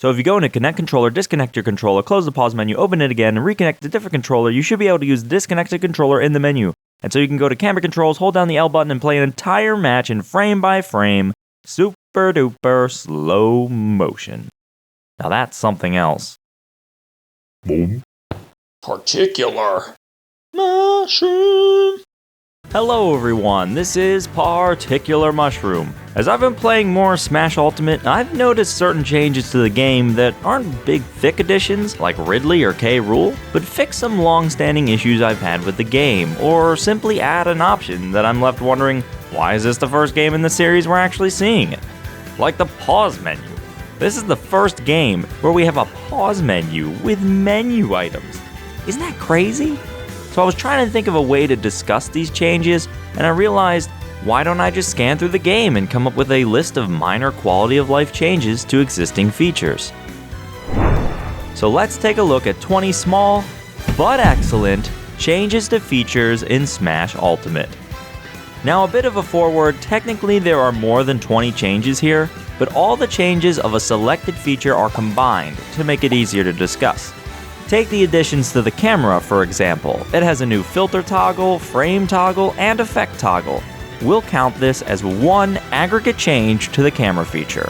So if you go into Connect Controller, disconnect your controller, close the pause menu, open it again, and reconnect a different controller, you should be able to use the disconnected controller in the menu. And so you can go to Camera Controls, hold down the L button, and play an entire match in frame by frame, super duper slow motion. Now that's something else. Boom. Particular Mushroom. Hello everyone, this is Particular Mushroom. As I've been playing more Smash Ultimate, I've noticed certain changes to the game that aren't big thick additions like Ridley or K. Rool, but fix some long-standing issues I've had with the game, or simply add an option that I'm left wondering, why is this the first game in the series we're actually seeing it? Like the pause menu. This is the first game where we have a pause menu with menu items. Isn't that crazy? So I was trying to think of a way to discuss these changes, and I realized, why don't I just scan through the game and come up with a list of minor quality of life changes to existing features? So let's take a look at 20 small, but excellent, changes to features in Smash Ultimate. Now a bit of a foreword, technically there are more than 20 changes here, but all the changes of a selected feature are combined to make it easier to discuss. Take the additions to the camera, for example. It has a new filter toggle, frame toggle, and effect toggle. We'll count this as one aggregate change to the camera feature.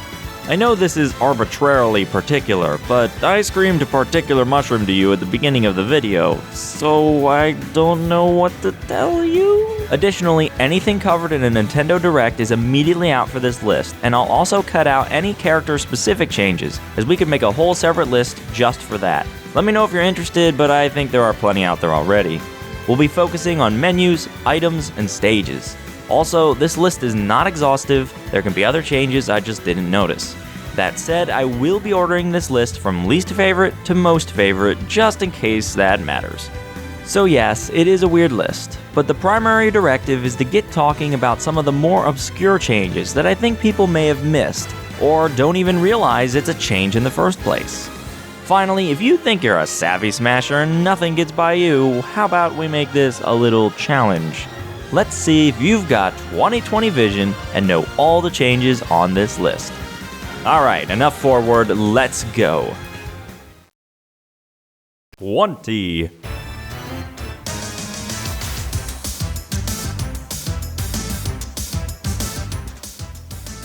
I know this is arbitrarily particular, but I screamed Particular Mushroom to you at the beginning of the video, so I don't know what to tell you. Additionally, anything covered in a Nintendo Direct is immediately out for this list, and I'll also cut out any character-specific changes, as we could make a whole separate list just for that. Let me know if you're interested, but I think there are plenty out there already. We'll be focusing on menus, items, and stages. Also, this list is not exhaustive, there can be other changes I just didn't notice. That said, I will be ordering this list from least favorite to most favorite, just in case that matters. So yes, it is a weird list, but the primary directive is to get talking about some of the more obscure changes that I think people may have missed, or don't even realize it's a change in the first place. Finally, if you think you're a savvy smasher and nothing gets by you, how about we make this a little challenge? Let's see if you've got 20/20 vision and know all the changes on this list. Alright, enough forward, let's go. 20.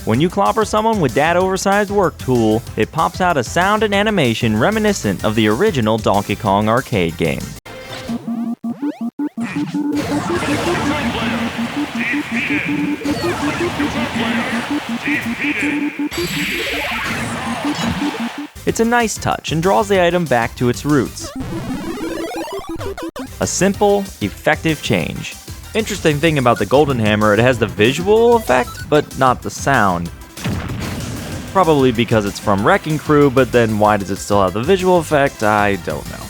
When you clobber someone with that oversized work tool, it pops out a sound and animation reminiscent of the original Donkey Kong arcade game. It's a nice touch and draws the item back to its roots. A simple, effective change. Interesting thing about the Golden Hammer, it has the visual effect, but not the sound. Probably because it's from Wrecking Crew, but then why does it still have the visual effect? I don't know.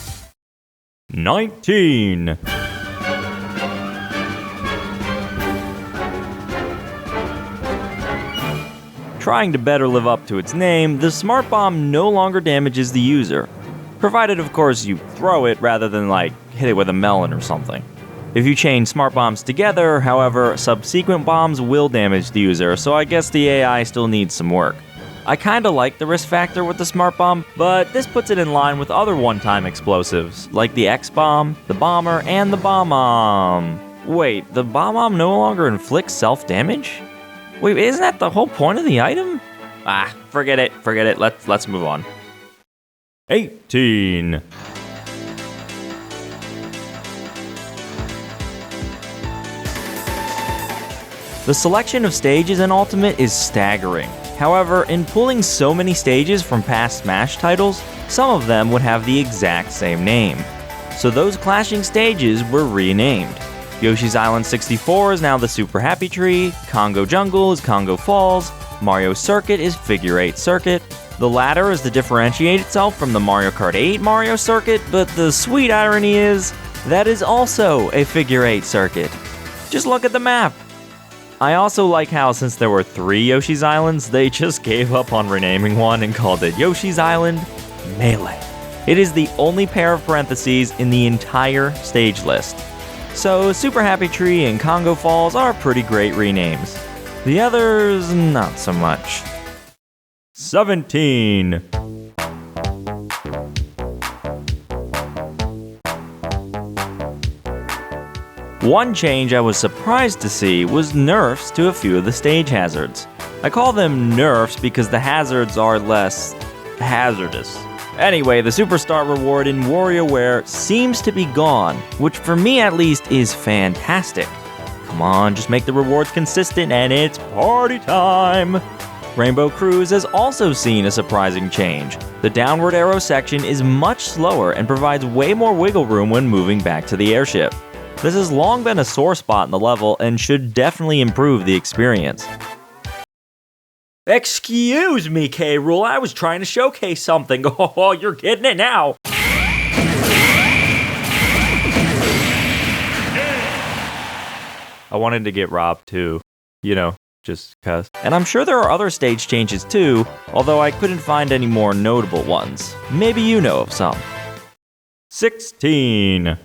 19. Trying to better live up to its name, the Smart Bomb no longer damages the user. Provided, of course, you throw it rather than, hit it with a melon or something. If you chain Smart Bombs together, however, subsequent bombs will damage the user, so I guess the AI still needs some work. I kinda like the risk factor with the Smart Bomb, but this puts it in line with other one-time explosives, like the X-Bomb, the Bomber, and the Bomb-Bomb. Wait, the Bomb-Bomb no longer inflicts self-damage? Wait, isn't that the whole point of the item? Forget it, let's move on. 18. The selection of stages in Ultimate is staggering. However, in pulling so many stages from past Smash titles, some of them would have the exact same name. So those clashing stages were renamed. Yoshi's Island 64 is now the Super Happy Tree, Congo Jungle is Congo Falls, Mario Circuit is Figure 8 Circuit. The latter is to differentiate itself from the Mario Kart 8 Mario Circuit, but the sweet irony is, that is also a Figure 8 Circuit. Just look at the map. I also like how, since there were 3 Yoshi's Islands, they just gave up on renaming one and called it Yoshi's Island Melee. It is the only pair of parentheses in the entire stage list. So Super Happy Tree and Congo Falls are pretty great renames. The others, not so much. 17. One change I was surprised to see was nerfs to a few of the stage hazards. I call them nerfs because the hazards are less hazardous. Anyway, the Superstar reward in WarioWare seems to be gone, which for me at least is fantastic. Come on, just make the rewards consistent and it's party time! Rainbow Cruise has also seen a surprising change. The downward arrow section is much slower and provides way more wiggle room when moving back to the airship. This has long been a sore spot in the level and should definitely improve the experience. Excuse me, K-Rool, I was trying to showcase something. Oh, you're getting it now. I wanted to get robbed too, just cuz. And I'm sure there are other stage changes too, although I couldn't find any more notable ones. Maybe you know of some. 16.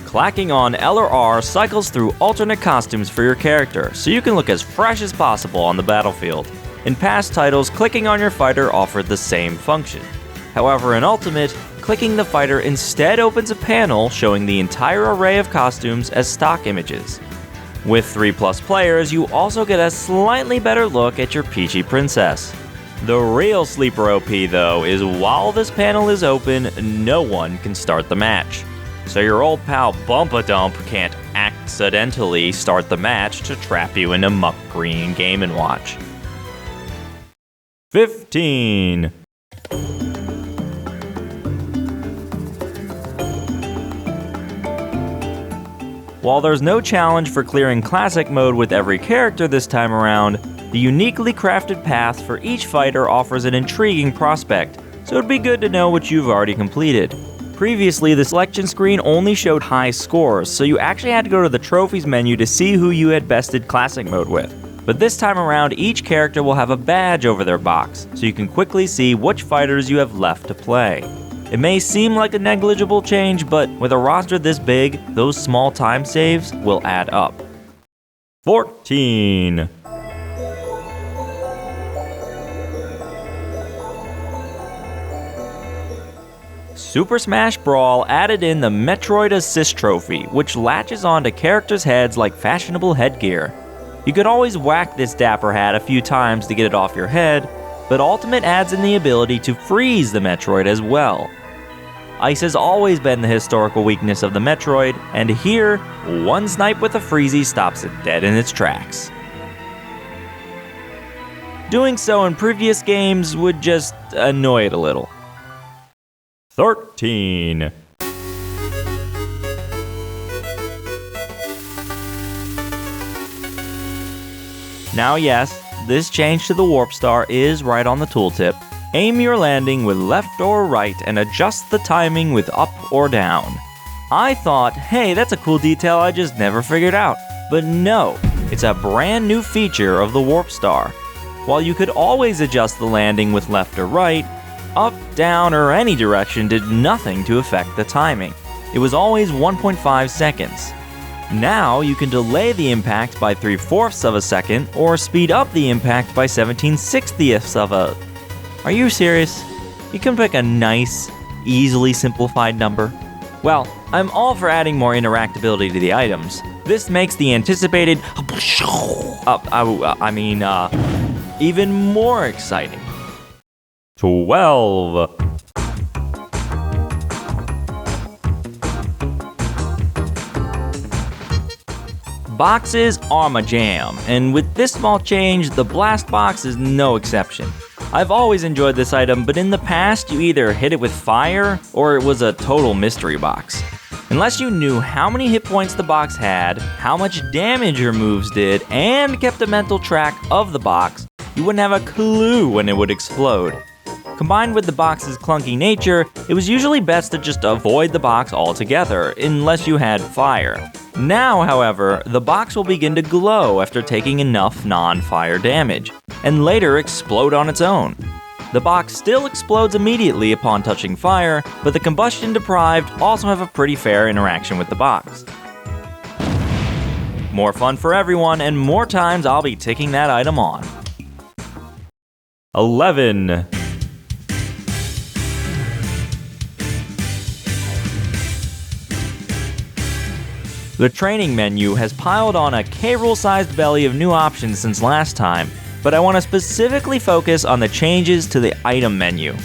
Clacking on L or R cycles through alternate costumes for your character, so you can look as fresh as possible on the battlefield. In past titles, clicking on your fighter offered the same function. However, in Ultimate, clicking the fighter instead opens a panel showing the entire array of costumes as stock images. With 3+ players, you also get a slightly better look at your Peachy Princess. The real sleeper OP though is while this panel is open, no one can start the match. So your old pal Bumpadump can't accidentally start the match to trap you into Muck Green Game & Watch. 15. While there's no challenge for clearing Classic mode with every character this time around, the uniquely crafted path for each fighter offers an intriguing prospect, so it'd be good to know what you've already completed. Previously, the selection screen only showed high scores, so you actually had to go to the trophies menu to see who you had bested Classic mode with. But this time around, each character will have a badge over their box, so you can quickly see which fighters you have left to play. It may seem like a negligible change, but with a roster this big, those small time saves will add up. 14. Super Smash Brawl added in the Metroid Assist Trophy, which latches onto characters' heads like fashionable headgear. You could always whack this dapper hat a few times to get it off your head, but Ultimate adds in the ability to freeze the Metroid as well. Ice has always been the historical weakness of the Metroid, and here, one snipe with a Freezy stops it dead in its tracks. Doing so in previous games would just annoy it a little. 13. Now yes, this change to the Warp Star is right on the tooltip. Aim your landing with left or right and adjust the timing with up or down. I thought, hey, that's a cool detail I just never figured out. But no, it's a brand new feature of the Warp Star. While you could always adjust the landing with left or right, up, down, or any direction did nothing to affect the timing. It was always 1.5 seconds. Now you can delay the impact by 3/4 of a second or speed up the impact by 17/60 of a... Are you serious? You can pick a nice, easily simplified number? Well, I'm all for adding more interactability to the items. This makes the anticipated even more exciting. 12. Boxes are my jam, and with this small change, the Blast Box is no exception. I've always enjoyed this item, but in the past, you either hit it with fire, or it was a total mystery box. Unless you knew how many hit points the box had, how much damage your moves did, and kept a mental track of the box, you wouldn't have a clue when it would explode. Combined with the box's clunky nature, it was usually best to just avoid the box altogether, unless you had fire. Now, however, the box will begin to glow after taking enough non-fire damage, and later explode on its own. The box still explodes immediately upon touching fire, but the combustion-deprived also have a pretty fair interaction with the box. More fun for everyone, and more times I'll be ticking that item on. 11. The training menu has piled on a K-Rool-sized belly of new options since last time, but I want to specifically focus on the changes to the item menu.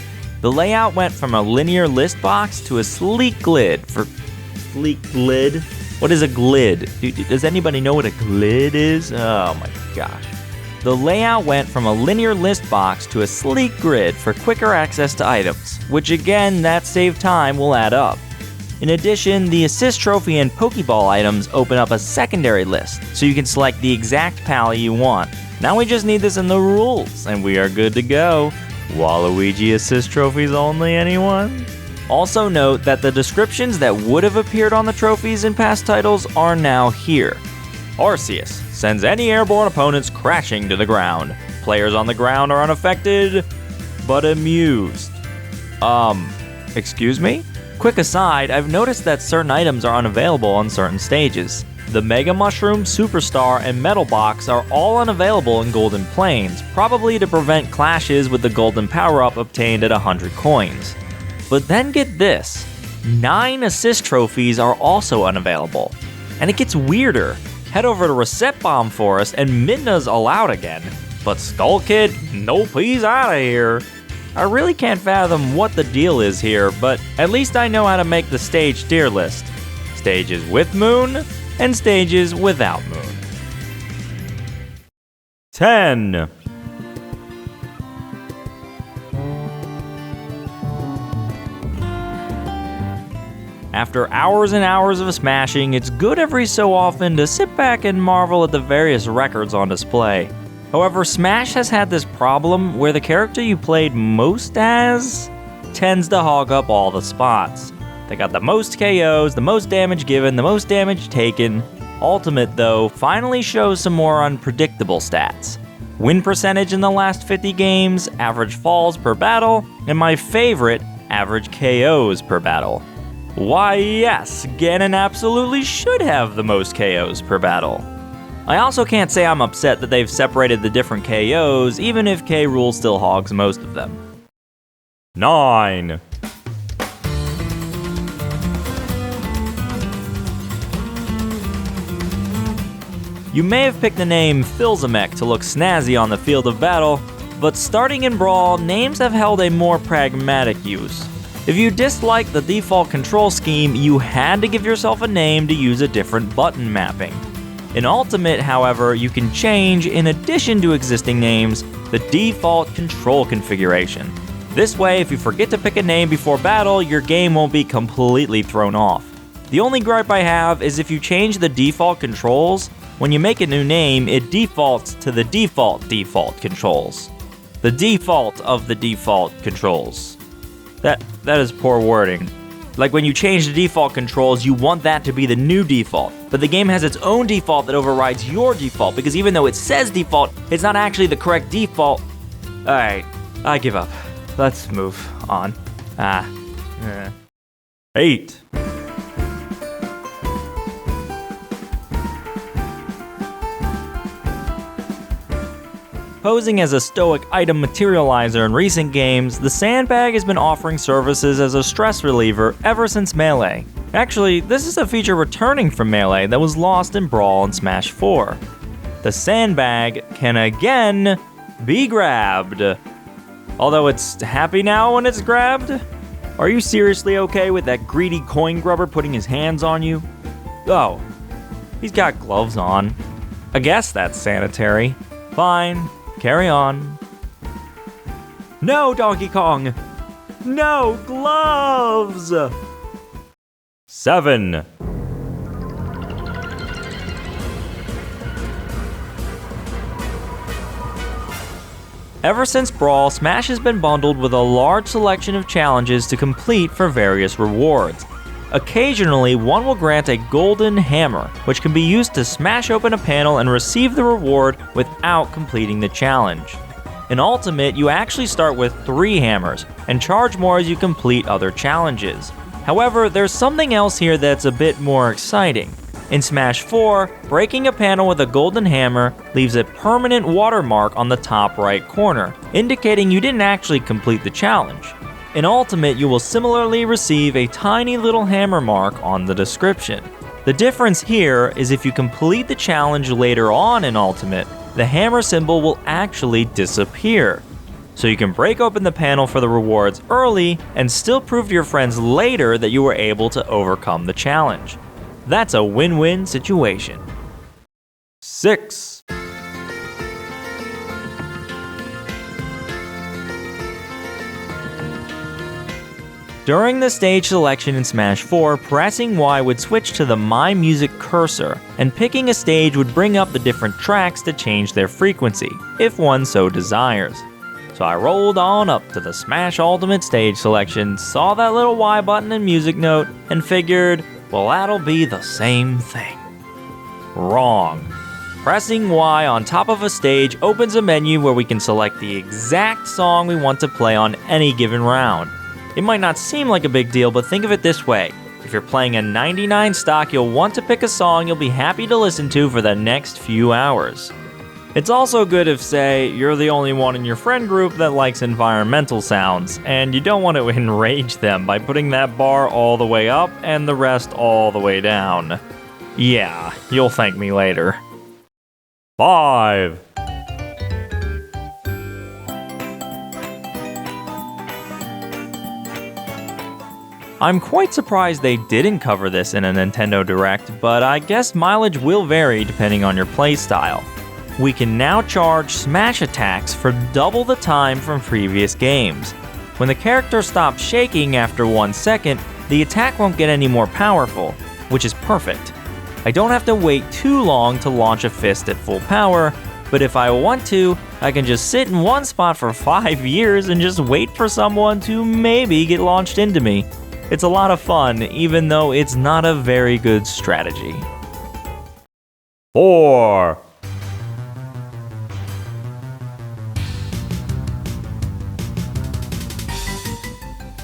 The layout went from a linear list box to a sleek glid for... Sleek glid? What is a glid? Does anybody know what a glid is? Oh my gosh. The layout went from a linear list box to a sleek grid for quicker access to items, which again, that saved time will add up. In addition, the assist trophy and Pokeball items open up a secondary list, so you can select the exact pally you want. Now we just need this in the rules, and we are good to go. Waluigi assist trophies only, anyone? Also note that the descriptions that would have appeared on the trophies in past titles are now here. Arceus sends any airborne opponents crashing to the ground. Players on the ground are unaffected, but amused. Excuse me? Quick aside, I've noticed that certain items are unavailable on certain stages. The Mega Mushroom, Superstar, and Metal Box are all unavailable in Golden Plains, probably to prevent clashes with the Golden Power-Up obtained at 100 coins. But then get this, 9 assist trophies are also unavailable. And it gets weirder. Head over to Reset Bomb Forest and Midna's allowed again. But Skull Kid, nope, he's out of here. I really can't fathom what the deal is here, but at least I know how to make the stage tier list. Stages with moon, and stages without moon. 10. After hours and hours of smashing, it's good every so often to sit back and marvel at the various records on display. However, Smash has had this problem where the character you played most as tends to hog up all the spots. They got the most KOs, the most damage given, the most damage taken. Ultimate, though, finally shows some more unpredictable stats. Win percentage in the last 50 games, average falls per battle, and my favorite, average KOs per battle. Why yes, Ganon absolutely should have the most KOs per battle. I also can't say I'm upset that they've separated the different KOs, even if K-Rool still hogs most of them. 9. You may have picked the name Philzamek to look snazzy on the field of battle, but starting in Brawl, names have held a more pragmatic use. If you disliked the default control scheme, you had to give yourself a name to use a different button mapping. In Ultimate, however, you can change, in addition to existing names, the default control configuration. This way, if you forget to pick a name before battle, your game won't be completely thrown off. The only gripe I have is if you change the default controls, when you make a new name, it defaults to the default controls. The default of the default controls. That is poor wording. Like when you change the default controls, you want that to be the new default. But the game has its own default that overrides your default, because even though it says default, it's not actually the correct default. Alright, I give up. Let's move on. 8. Posing as a stoic item materializer in recent games, the sandbag has been offering services as a stress reliever ever since Melee. Actually, this is a feature returning from Melee that was lost in Brawl and Smash 4. The sandbag can again be grabbed. Although it's happy now when it's grabbed? Are you seriously okay with that greedy coin grubber putting his hands on you? Oh, he's got gloves on. I guess that's sanitary. Fine. Carry on. No, Donkey Kong! No gloves! 7. Ever since Brawl, Smash has been bundled with a large selection of challenges to complete for various rewards. Occasionally, one will grant a golden hammer, which can be used to smash open a panel and receive the reward without completing the challenge. In Ultimate, you actually start with 3 hammers, and charge more as you complete other challenges. However, there's something else here that's a bit more exciting. In Smash 4, breaking a panel with a golden hammer leaves a permanent watermark on the top right corner, indicating you didn't actually complete the challenge. In Ultimate, you will similarly receive a tiny little hammer mark on the description. The difference here is if you complete the challenge later on in Ultimate, the hammer symbol will actually disappear. So you can break open the panel for the rewards early and still prove to your friends later that you were able to overcome the challenge. That's a win-win situation. 6. During the stage selection in Smash 4, pressing Y would switch to the My Music cursor, and picking a stage would bring up the different tracks to change their frequency, if one so desires. So I rolled on up to the Smash Ultimate stage selection, saw that little Y button and music note, and figured, well, that'll be the same thing. Wrong. Pressing Y on top of a stage opens a menu where we can select the exact song we want to play on any given round. It might not seem like a big deal, but think of it this way. If you're playing a 99 stock, you'll want to pick a song you'll be happy to listen to for the next few hours. It's also good if, say, you're the only one in your friend group that likes environmental sounds, and you don't want to enrage them by putting that bar all the way up and the rest all the way down. Yeah, you'll thank me later. 5. I'm quite surprised they didn't cover this in a Nintendo Direct, but I guess mileage will vary depending on your playstyle. We can now charge smash attacks for double the time from previous games. When the character stops shaking after 1 second, the attack won't get any more powerful, which is perfect. I don't have to wait too long to launch a fist at full power, but if I want to, I can just sit in one spot for 5 years and just wait for someone to maybe get launched into me. It's a lot of fun, even though it's not a very good strategy. 4.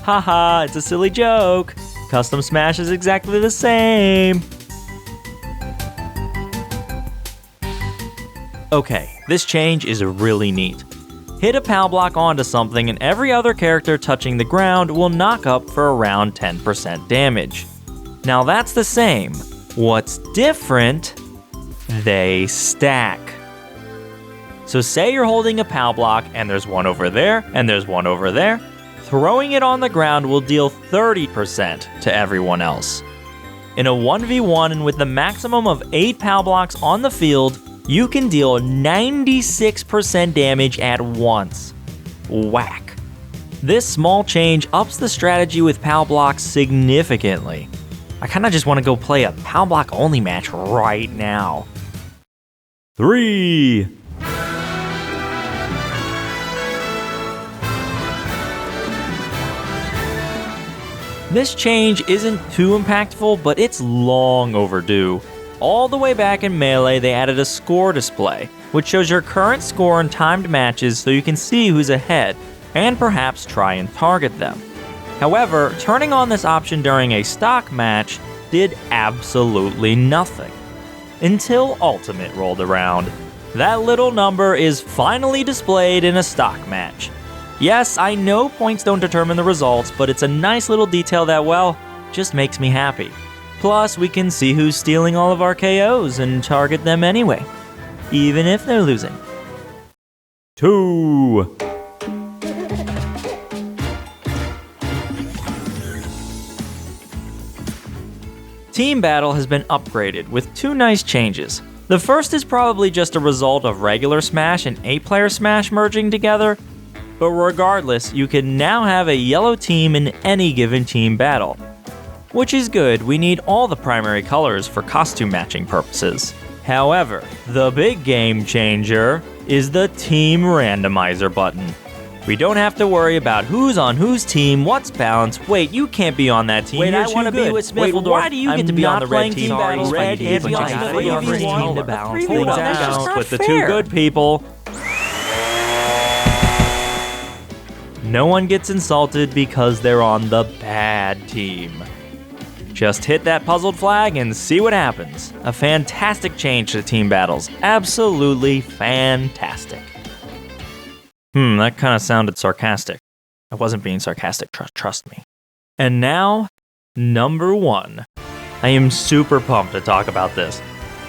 Haha, it's a silly joke. Custom Smash is exactly the same. Okay, this change is really neat. Hit a PAL block onto something and every other character touching the ground will knock up for around 10% damage. Now that's the same. What's different? They stack. So say you're holding a PAL block and there's one over there and there's one over there. Throwing it on the ground will deal 30% to everyone else. In a 1v1 and with the maximum of 8 PAL blocks on the field, you can deal 96% damage at once. Whack. This small change ups the strategy with PAL blocks significantly. I kinda just wanna go play a PAL block only match right now. 3. This change isn't too impactful, but it's long overdue. All the way back in Melee, they added a score display, which shows your current score in timed matches so you can see who's ahead, and perhaps try and target them. However, turning on this option during a stock match did absolutely nothing. Until Ultimate rolled around. That little number is finally displayed in a stock match. Yes, I know points don't determine the results, but it's a nice little detail that, well, just makes me happy. Plus, we can see who's stealing all of our KOs and target them anyway, even if they're losing. 2. Team Battle has been upgraded with 2 nice changes. The first is probably just a result of regular Smash and 8-player Smash merging together, but regardless, you can now have a yellow team in any given team battle. Which is good, we need all the primary colors for costume matching purposes. However, the big game changer is the Team Randomizer button. We don't have to worry about who's on whose team, what's balanced. Wait, you can't be on that team. Wait, You're I want to be with Smiffledore. Why do you get to be on the red team? Sorry, Red Red can't be on can't the be on green the team. team. Balance. Hold Hold on, that's just down not with the fair. 2 good people. No one gets insulted because they're on the bad team. Just hit that puzzled flag and see what happens. A fantastic change to team battles. Absolutely fantastic. That kind of sounded sarcastic. I wasn't being sarcastic, trust me. And now, number 1. I am super pumped to talk about this.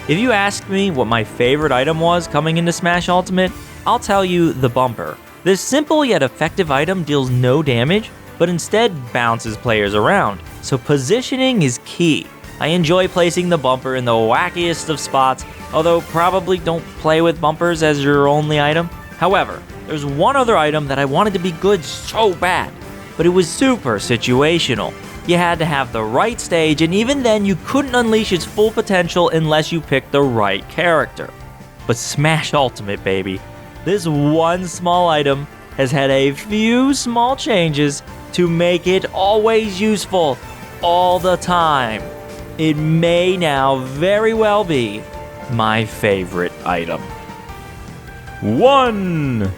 If you ask me what my favorite item was coming into Smash Ultimate, I'll tell you the bumper. This simple yet effective item deals no damage, but instead bounces players around, so positioning is key. I enjoy placing the bumper in the wackiest of spots, although probably don't play with bumpers as your only item. However, there's one other item that I wanted to be good so bad, but it was super situational. You had to have the right stage, and even then you couldn't unleash its full potential unless you picked the right character. But Smash Ultimate, baby. This one small item has had a few small changes to make it always useful, all the time. It may now very well be my favorite item. 1.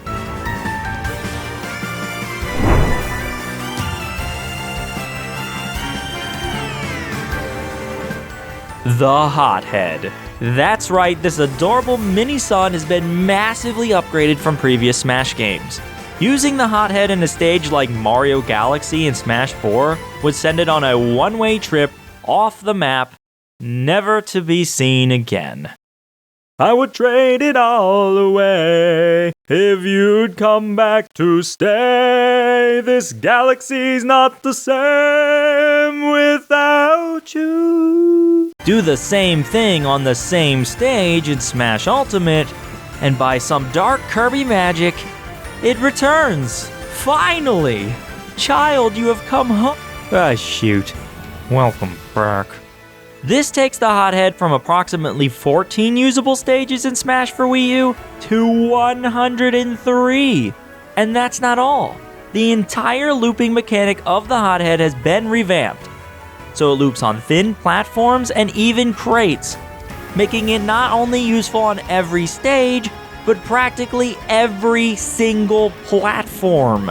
The Hothead. That's right, this adorable mini sun has been massively upgraded from previous Smash games. Using the Hothead in a stage like Mario Galaxy and Smash 4 would send it on a one-way trip off the map, never to be seen again. I would trade it all away if you'd come back to stay. This galaxy's not the same without you. Do the same thing on the same stage in Smash Ultimate, and by some dark Kirby magic, it returns. Finally! Child, you have come home. Ah, shoot. Welcome back. This takes the Hothead from approximately 14 usable stages in Smash for Wii U to 103. And that's not all. The entire looping mechanic of the Hothead has been revamped. So it loops on thin platforms and even crates, making it not only useful on every stage, but practically every single platform.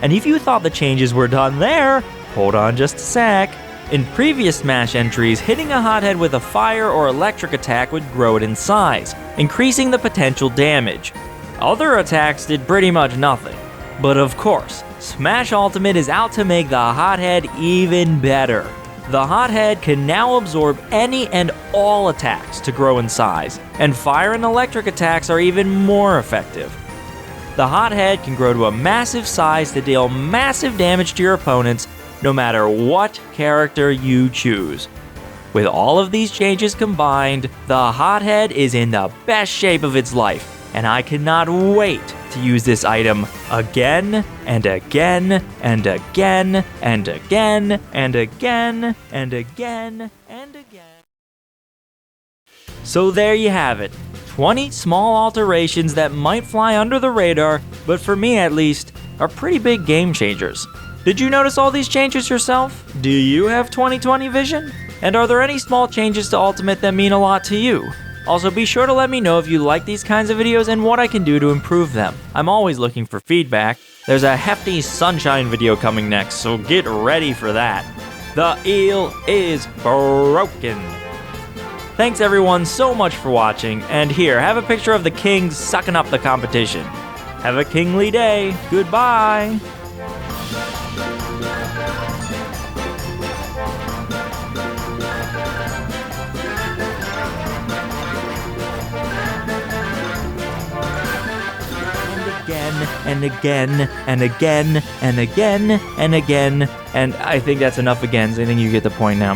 And if you thought the changes were done there, hold on just a sec. In previous Smash entries, hitting a Hothead with a fire or electric attack would grow it in size, increasing the potential damage. Other attacks did pretty much nothing. But of course, Smash Ultimate is out to make the Hothead even better. The Hothead can now absorb any and all attacks to grow in size, and fire and electric attacks are even more effective. The Hothead can grow to a massive size to deal massive damage to your opponents, no matter what character you choose. With all of these changes combined, the Hothead is in the best shape of its life, and I cannot wait to use this item again and again and again and again and again and again and again. So there you have it. 20 small alterations that might fly under the radar, but for me at least, are pretty big game changers. Did you notice all these changes yourself? Do you have 20/20 vision? And are there any small changes to Ultimate that mean a lot to you? Also, be sure to let me know if you like these kinds of videos and what I can do to improve them. I'm always looking for feedback. There's a hefty Sunshine video coming next, so get ready for that. The eel is broken. Thanks everyone so much for watching, and here, have a picture of the kings sucking up the competition. Have a kingly day. Goodbye. And again, and again, and again, and again, and I think that's enough again, so I think you get the point now.